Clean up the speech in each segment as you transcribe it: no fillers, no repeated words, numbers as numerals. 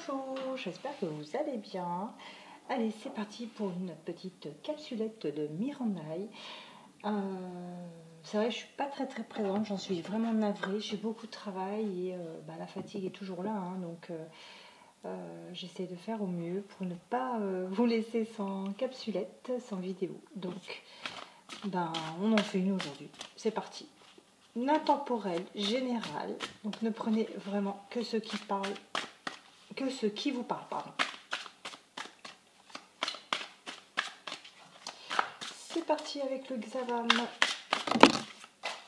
Bonjour, j'espère que vous allez bien. Allez, c'est parti pour une petite capsulette de Mirandaï. C'est vrai, je suis pas très présente, j'en suis vraiment navrée. J'ai beaucoup de travail et la fatigue est toujours là, hein, donc j'essaie de faire au mieux pour ne pas vous laisser sans capsulette, sans vidéo. Donc, on en fait une aujourd'hui. C'est parti. Intemporel, général. Donc, ne prenez vraiment que ce qui parle. Que ce qui vous parle, pardon. C'est parti avec le Xavam.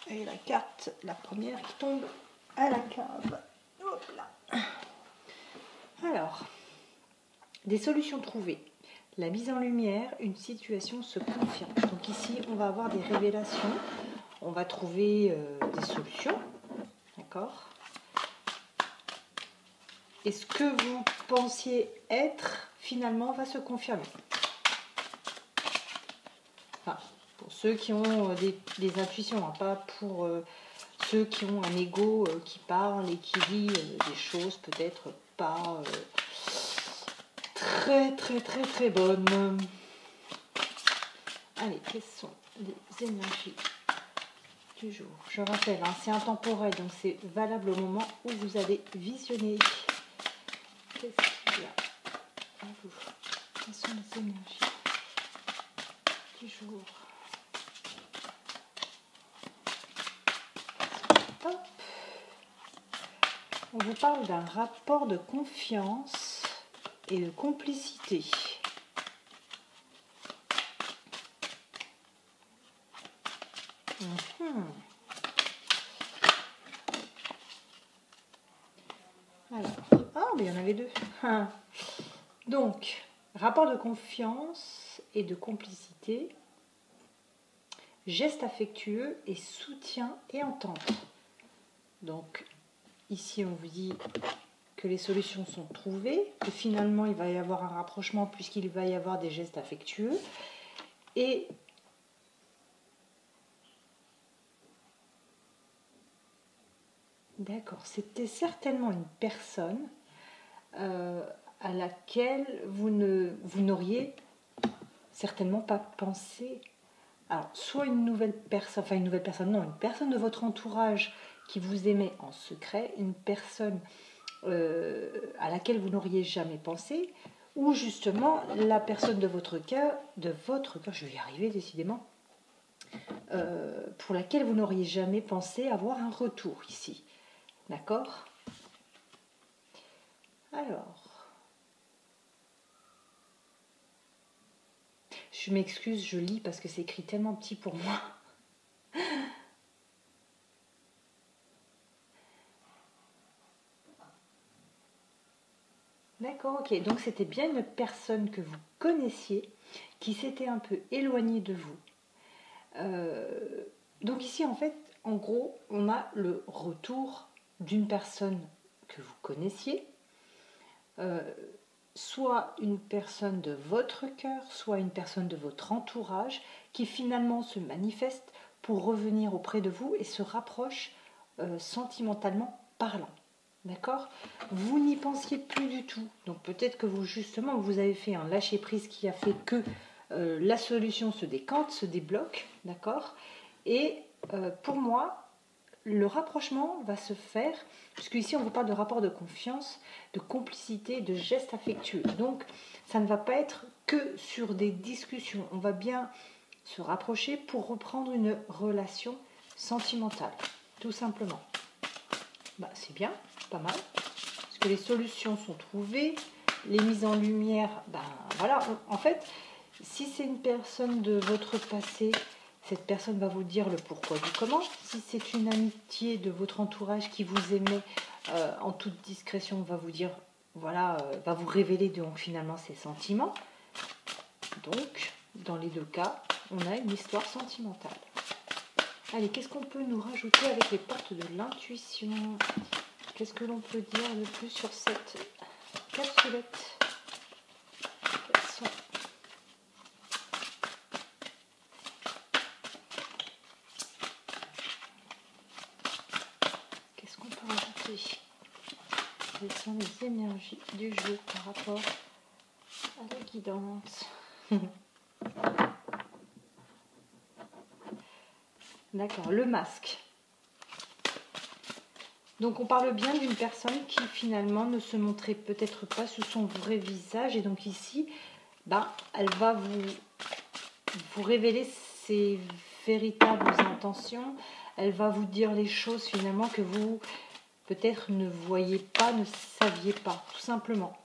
Et la carte, la première qui tombe à la cave. Hop là. Alors, des solutions trouvées. La mise en lumière, une situation se confirme. Donc ici, on va avoir des révélations. On va trouver des solutions. D'accord ? Et ce que vous pensiez être, finalement, va se confirmer. Enfin, pour ceux qui ont des intuitions, hein, pas pour ceux qui ont un ego qui parle et qui vit des choses peut-être pas très bonnes. Allez, quelles sont les énergies du jour? Je rappelle, hein, c'est intemporel, donc c'est valable au moment où vous allez visionner. Qu'est-ce qu'il y a à vous? Quelles sont les énergies du jour? Hop. On vous parle d'un rapport de confiance et de complicité. Alors, mais il y en avait deux. Donc, rapport de confiance et de complicité, gestes affectueux et soutien et entente. Donc, ici, on vous dit que les solutions sont trouvées, que finalement, il va y avoir un rapprochement puisqu'il va y avoir des gestes affectueux. Et d'accord, c'était certainement une personne à laquelle vous n'auriez certainement pas pensé. Alors, soit une nouvelle personne, une personne de votre entourage qui vous aimait en secret, une personne à laquelle vous n'auriez jamais pensé, ou justement la personne de votre cœur, je vais y arriver décidément, pour laquelle vous n'auriez jamais pensé avoir un retour ici. D'accord ? Alors, je m'excuse, je lis parce que c'est écrit tellement petit pour moi. D'accord, ok. Donc c'était bien une personne que vous connaissiez, qui s'était un peu éloignée de vous. Donc ici, en fait, en gros, on a le retour d'une personne que vous connaissiez, soit une personne de votre cœur, soit une personne de votre entourage, qui finalement se manifeste pour revenir auprès de vous et se rapproche sentimentalement parlant. D'accord ? Vous n'y pensiez plus du tout. Donc peut-être que vous avez fait un lâcher-prise qui a fait que la solution se décante, se débloque. D'accord ? Et pour moi, le rapprochement va se faire, puisque ici on vous parle de rapport de confiance, de complicité, de gestes affectueux. Donc ça ne va pas être que sur des discussions. On va bien se rapprocher pour reprendre une relation sentimentale, tout simplement. C'est bien, pas mal, parce que les solutions sont trouvées, les mises en lumière, voilà, en fait, si c'est une personne de votre passé, cette personne va vous dire le pourquoi du comment. Si c'est une amitié de votre entourage qui vous aimait en toute discrétion, va vous dire, voilà, va vous révéler donc finalement ses sentiments. Donc, dans les deux cas, on a une histoire sentimentale. Allez, qu'est-ce qu'on peut nous rajouter avec les portes de l'intuition? Qu'est-ce que l'on peut dire de plus sur cette capsulette? Qu'est-ce qu'on peut rajouter? quelles sont les énergies du jeu par rapport à la guidance. D'accord, le masque. Donc on parle bien d'une personne qui finalement ne se montrait peut-être pas sous son vrai visage. Et donc ici, elle va vous révéler ses véritables intentions. Elle va vous dire les choses finalement que vous peut-être ne voyez pas, ne saviez pas, tout simplement.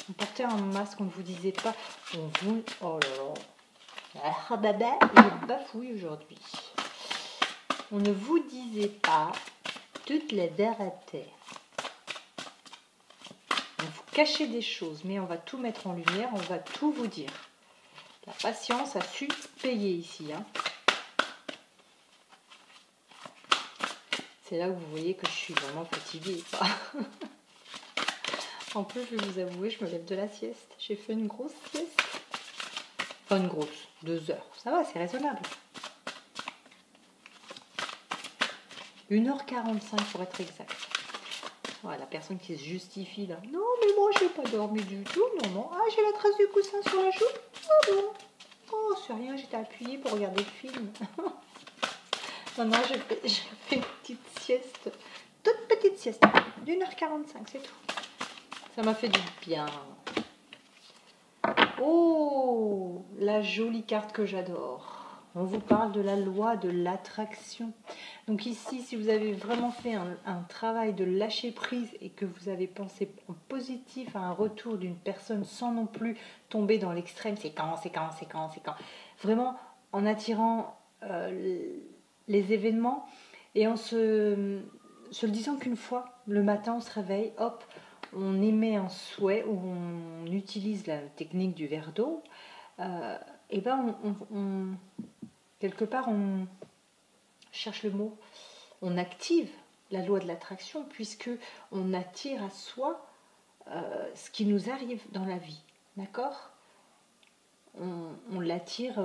On portait un masque, on ne vous disait pas. Oh là là. Ah baba, il bafouille aujourd'hui. On ne vous disait pas toutes les vérités. On vous cachait des choses, mais on va tout mettre en lumière, on va tout vous dire. La patience a su payer ici. Hein. C'est là où vous voyez que je suis vraiment fatiguée. En plus, je vais vous avouer, je me lève de la sieste. J'ai fait une grosse sieste. Enfin, une grosse, 2 heures. Ça va, c'est raisonnable. 1h45 pour être exact. Voilà, la personne qui se justifie là. Non, mais moi, je n'ai pas dormi du tout. Non. Ah, j'ai la trace du coussin sur la joue. Oh non. Oh, c'est rien, j'étais appuyée pour regarder le film. Non, j'ai fait une petite sieste. Toute petite sieste. d'1h45, c'est tout. Ça m'a fait du bien. Oh, la jolie carte que j'adore. On vous parle de la loi de l'attraction. Donc ici, si vous avez vraiment fait un travail de lâcher prise et que vous avez pensé en positif à un retour d'une personne sans non plus tomber dans l'extrême, c'est quand. Vraiment en attirant les événements et en se le disant qu'une fois, le matin on se réveille, hop, on émet un souhait ou on utilise la technique du verre d'eau, et quelque part on cherche le mot, on active la loi de l'attraction puisque on attire à soi ce qui nous arrive dans la vie, d'accord ? On l'attire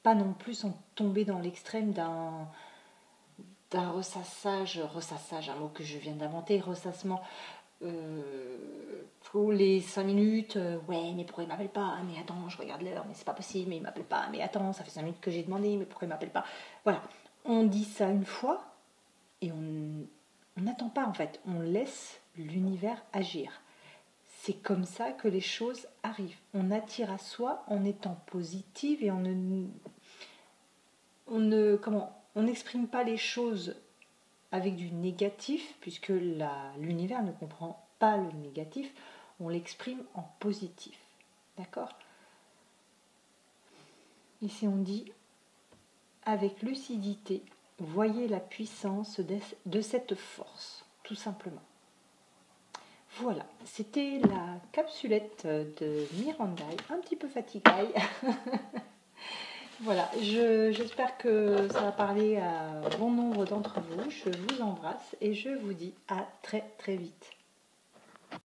pas non plus sans tomber dans l'extrême d'un ressassage, un mot que je viens d'inventer, ressassement. Tous les 5 minutes, ouais, mais pourquoi il m'appelle pas? Mais attends, je regarde l'heure, mais c'est pas possible, mais il m'appelle pas. Mais attends, ça fait 5 minutes que j'ai demandé, mais pourquoi il m'appelle pas? Voilà, on dit ça une fois et on n'attend pas en fait, on laisse l'univers agir. C'est comme ça que les choses arrivent. On attire à soi en étant positive et on n'exprime pas les choses avec du négatif, puisque l'univers ne comprend pas le négatif, on l'exprime en positif. D'accord ? Ici on dit, avec lucidité, voyez la puissance de cette force, tout simplement. Voilà, c'était la capsulette de Miranda, un petit peu fatiguée. Voilà, j'espère que ça va parler à bon nombre d'entre vous. Je vous embrasse et je vous dis à très très vite.